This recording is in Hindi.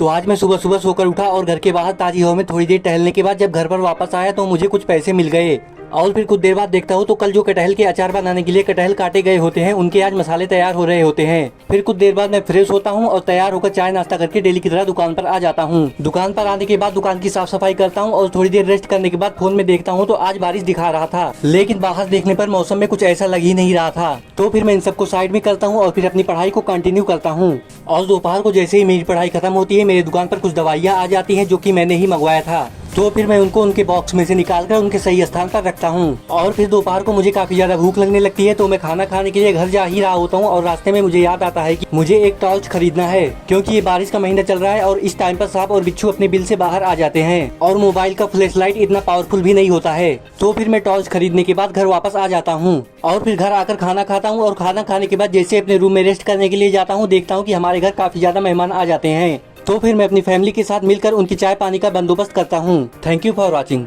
तो आज मैं सुबह सुबह सोकर उठा और घर के बाहर ताजी हवा में थोड़ी देर टहलने के बाद जब घर पर वापस आया तो मुझे कुछ पैसे मिल गए। और फिर कुछ देर बाद देखता हूँ तो कल जो कटहल के अचार बनाने के लिए कटहल काटे गए होते हैं उनके आज मसाले तैयार हो रहे होते हैं। फिर कुछ देर बाद मैं फ्रेश होता हूँ और तैयार होकर चाय नाश्ता करके डेली की तरह दुकान पर आ जाता हूँ। दुकान पर आने के बाद दुकान की साफ सफाई करता हूँ और थोड़ी देर रेस्ट करने के बाद फोन में देखता हूँ तो आज बारिश दिखा रहा था, लेकिन बाहर देखने पर मौसम में कुछ ऐसा लग ही नहीं रहा था। तो फिर मैं इन सबको साइड में करता हूँ और फिर अपनी पढ़ाई को कंटिन्यू करता हूँ। और दोपहर को जैसे ही मेरी पढ़ाई खत्म होती है मेरी दुकान पर कुछ दवाइयाँ आ जाती हैं जो कि मैंने ही मंगवाया था। तो फिर मैं उनको उनके बॉक्स में से निकाल कर उनके सही स्थान पर रखता हूँ। और फिर दोपहर को मुझे काफी ज्यादा भूख लगने लगती है तो मैं खाना खाने के लिए घर जा ही रहा होता हूँ और रास्ते में मुझे याद आता है कि मुझे एक टॉर्च खरीदना है, क्योंकि ये बारिश का महीना चल रहा है और इस टाइम पर सांप और बिच्छू अपने बिल से बाहर आ जाते हैं और मोबाइल का फ्लैश लाइट इतना पावरफुल भी नहीं होता है। तो फिर मैं टॉर्च खरीदने के बाद घर वापस आ जाता हूँ और फिर घर आकर खाना खाता हूँ और खाना खाने के बाद जैसे अपने रूम में रेस्ट करने के लिए जाता हूँ देखता हूँ कि हमारे घर काफी ज्यादा मेहमान आ जाते हैं। तो फिर मैं अपनी फैमिली के साथ मिलकर उनकी चाय पानी का बंदोबस्त करता हूँ। Thank you for watching.